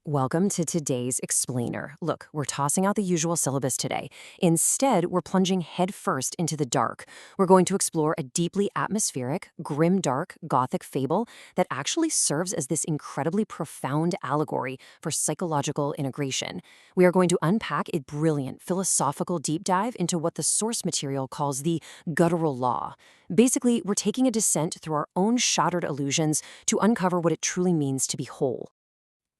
Welcome to today's Explainer. Look, we're tossing out the usual syllabus today. Instead, we're plunging headfirst into the dark. We're going to explore a deeply atmospheric, grim-dark, gothic fable that actually serves as this incredibly profound allegory for psychological integration. We are going to unpack a brilliant philosophical deep dive into what the source material calls the Guttural Law. Basically, we're taking a descent through our own shattered illusions to uncover what it truly means to be whole.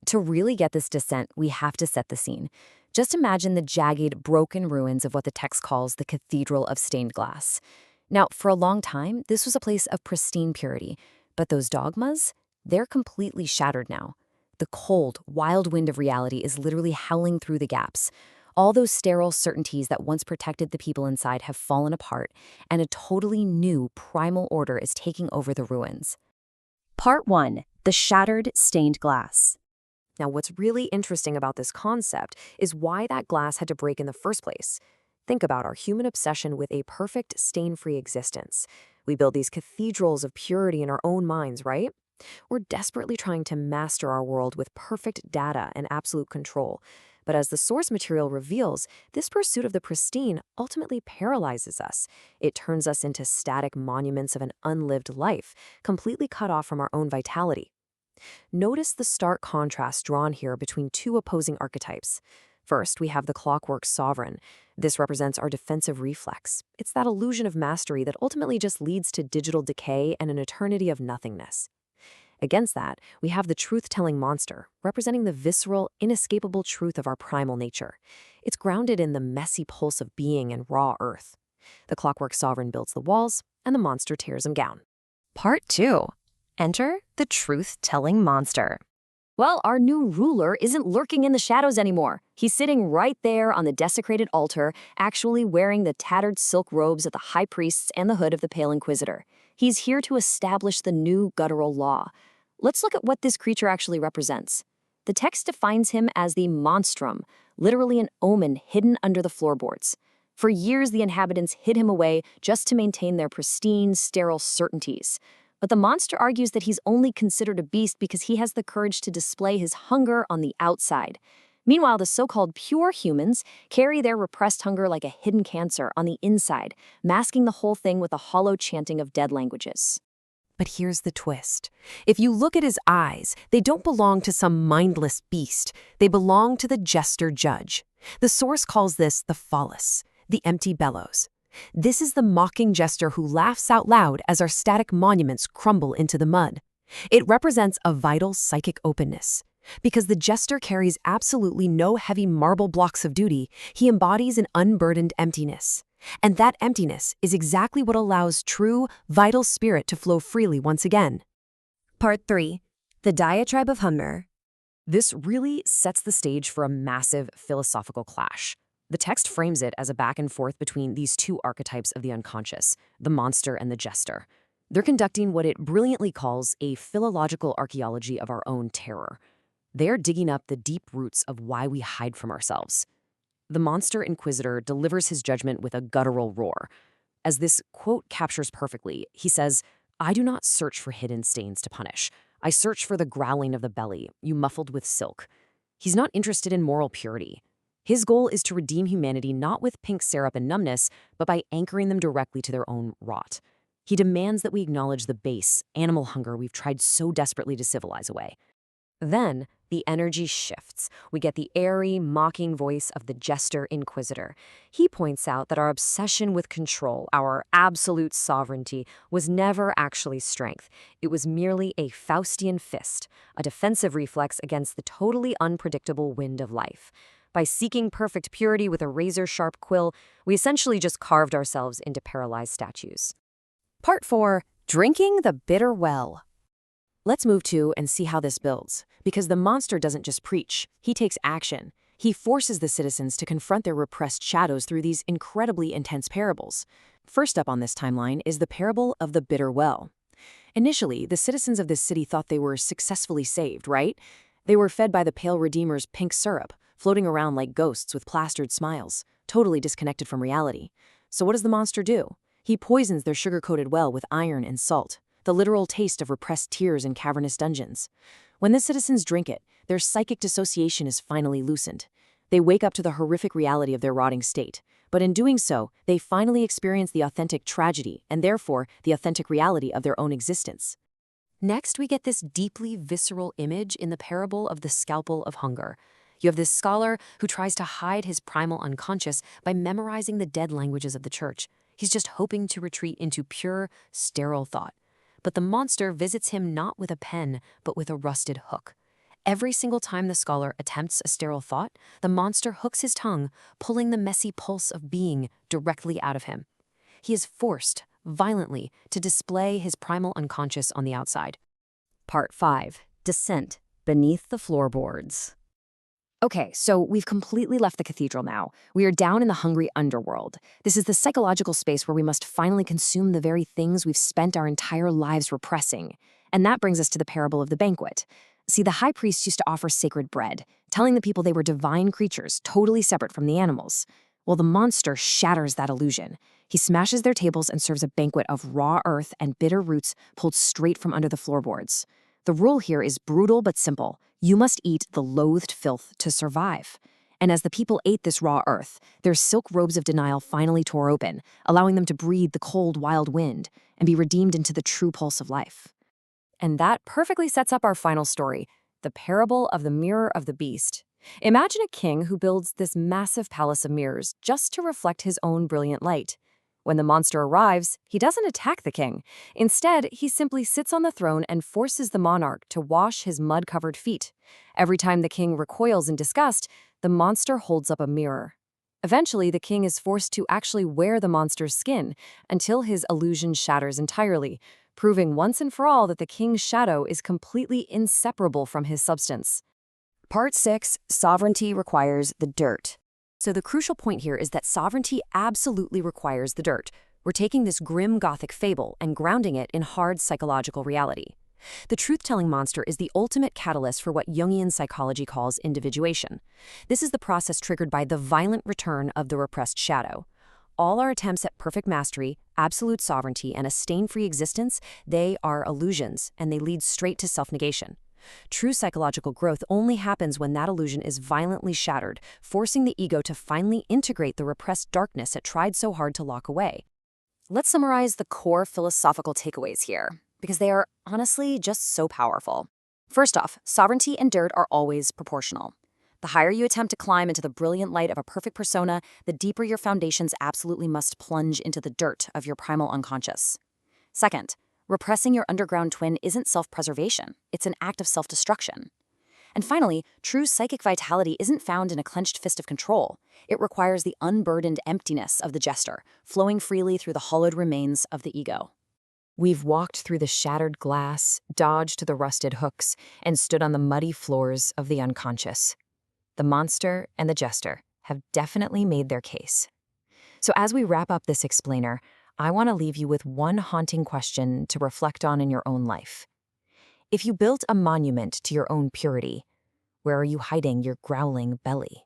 To really get this descent, we have to set the scene. Just imagine the jagged, broken ruins of what the text calls the Cathedral of Stained Glass. Now, for a long time, this was a place of pristine purity, but those dogmas, they're completely shattered now. The cold, wild wind of reality is literally howling through the gaps. All those sterile certainties that once protected the people inside have fallen apart, and a totally new primal order is taking over the ruins. Part 1. The Shattered Stained Glass. Now, what's really interesting about this concept is why that glass had to break in the first place. Think about our human obsession with a perfect, stain-free existence. We build these cathedrals of purity in our own minds, right? We're desperately trying to master our world with perfect data and absolute control. But as the source material reveals, this pursuit of the pristine ultimately paralyzes us. It turns us into static monuments of an unlived life, completely cut off from our own vitality. Notice the stark contrast drawn here between two opposing archetypes. First, we have the clockwork sovereign. This represents our defensive reflex. It's that illusion of mastery that ultimately just leads to digital decay and an eternity of nothingness. Against that, we have the truth-telling monster, representing the visceral, inescapable truth of our primal nature. It's grounded in the messy pulse of being and raw earth. The clockwork sovereign builds the walls, and the monster tears them down. Part 2. Enter the truth-telling monster. Well, our new ruler isn't lurking in the shadows anymore. He's sitting right there on the desecrated altar, actually wearing the tattered silk robes of the high priests and the hood of the Pale Inquisitor. He's here to establish the new guttural law. Let's look at what this creature actually represents. The text defines him as the monstrum, literally an omen hidden under the floorboards. For years, the inhabitants hid him away just to maintain their pristine, sterile certainties. But the monster argues that he's only considered a beast because he has the courage to display his hunger on the outside. Meanwhile, the so-called pure humans carry their repressed hunger like a hidden cancer on the inside, masking the whole thing with a hollow chanting of dead languages. But here's the twist. If you look at his eyes, they don't belong to some mindless beast. They belong to the jester judge. The source calls this the phallus, the empty bellows. This is the mocking jester who laughs out loud as our static monuments crumble into the mud. It represents a vital psychic openness. Because the jester carries absolutely no heavy marble blocks of duty, he embodies an unburdened emptiness. And that emptiness is exactly what allows true, vital spirit to flow freely once again. Part 3. The Diatribe of Humber. This really sets the stage for a massive philosophical clash. The text frames it as a back and forth between these two archetypes of the unconscious, the monster and the jester. They're conducting what it brilliantly calls a philological archaeology of our own terror. They're digging up the deep roots of why we hide from ourselves. The monster inquisitor delivers his judgment with a guttural roar. As this quote captures perfectly, he says, "I do not search for hidden stains to punish. I search for the growling of the belly, you muffled with silk." He's not interested in moral purity. His goal is to redeem humanity not with pink syrup and numbness, but by anchoring them directly to their own rot. He demands that we acknowledge the base, animal hunger we've tried so desperately to civilize away. Then, the energy shifts. We get the airy, mocking voice of the jester inquisitor. He points out that our obsession with control, our absolute sovereignty, was never actually strength. It was merely a Faustian fist, a defensive reflex against the totally unpredictable wind of life. By seeking perfect purity with a razor-sharp quill, we essentially just carved ourselves into paralyzed statues. Part 4. Drinking the Bitter Well. Let's move to and see how this builds, because the monster doesn't just preach, he takes action. He forces the citizens to confront their repressed shadows through these incredibly intense parables. First up on this timeline is the parable of the bitter well. Initially, the citizens of this city thought they were successfully saved, right? They were fed by the Pale Redeemer's pink syrup, floating around like ghosts with plastered smiles, totally disconnected from reality. So what does the monster do? He poisons their sugar-coated well with iron and salt, the literal taste of repressed tears in cavernous dungeons. When the citizens drink it, their psychic dissociation is finally loosened. They wake up to the horrific reality of their rotting state. But in doing so, they finally experience the authentic tragedy and therefore the authentic reality of their own existence. Next, we get this deeply visceral image in the parable of the scalpel of hunger. You have this scholar who tries to hide his primal unconscious by memorizing the dead languages of the church. He's just hoping to retreat into pure, sterile thought. But the monster visits him not with a pen, but with a rusted hook. Every single time the scholar attempts a sterile thought, the monster hooks his tongue, pulling the messy pulse of being directly out of him. He is forced, violently, to display his primal unconscious on the outside. Part 5. Descent beneath the floorboards. Okay, so we've completely left the cathedral now. We are down in the hungry underworld. This is the psychological space where we must finally consume the very things we've spent our entire lives repressing. And that brings us to the parable of the banquet. See, the high priest used to offer sacred bread, telling the people they were divine creatures, totally separate from the animals. Well, the monster shatters that illusion. He smashes their tables and serves a banquet of raw earth and bitter roots pulled straight from under the floorboards. The rule here is brutal but simple. You must eat the loathed filth to survive. And as the people ate this raw earth, their silk robes of denial finally tore open, allowing them to breathe the cold, wild wind and be redeemed into the true pulse of life. And that perfectly sets up our final story, the parable of the mirror of the beast. Imagine a king who builds this massive palace of mirrors just to reflect his own brilliant light. When the monster arrives, he doesn't attack the king. Instead, he simply sits on the throne and forces the monarch to wash his mud-covered feet. Every time the king recoils in disgust, the monster holds up a mirror. Eventually, the king is forced to actually wear the monster's skin until his illusion shatters entirely, proving once and for all that the king's shadow is completely inseparable from his substance. Part 6, Sovereignty requires the dirt. So the crucial point here is that sovereignty absolutely requires the dirt. We're taking this grim Gothic fable and grounding it in hard psychological reality. The truth-telling monster is the ultimate catalyst for what Jungian psychology calls individuation. This is the process triggered by the violent return of the repressed shadow. All our attempts at perfect mastery, absolute sovereignty, and a stain-free existence, they are illusions, and they lead straight to self-negation. True psychological growth only happens when that illusion is violently shattered, forcing the ego to finally integrate the repressed darkness it tried so hard to lock away. Let's summarize the core philosophical takeaways here, because they are honestly just so powerful. First off, sovereignty and dirt are always proportional. The higher you attempt to climb into the brilliant light of a perfect persona, the deeper your foundations absolutely must plunge into the dirt of your primal unconscious. Second, repressing your underground twin isn't self-preservation, it's an act of self-destruction. And finally, true psychic vitality isn't found in a clenched fist of control. It requires the unburdened emptiness of the jester, flowing freely through the hollowed remains of the ego. We've walked through the shattered glass, dodged the rusted hooks, and stood on the muddy floors of the unconscious. The monster and the jester have definitely made their case. So as we wrap up this explainer, I want to leave you with one haunting question to reflect on in your own life. If you built a monument to your own purity, where are you hiding your growling belly?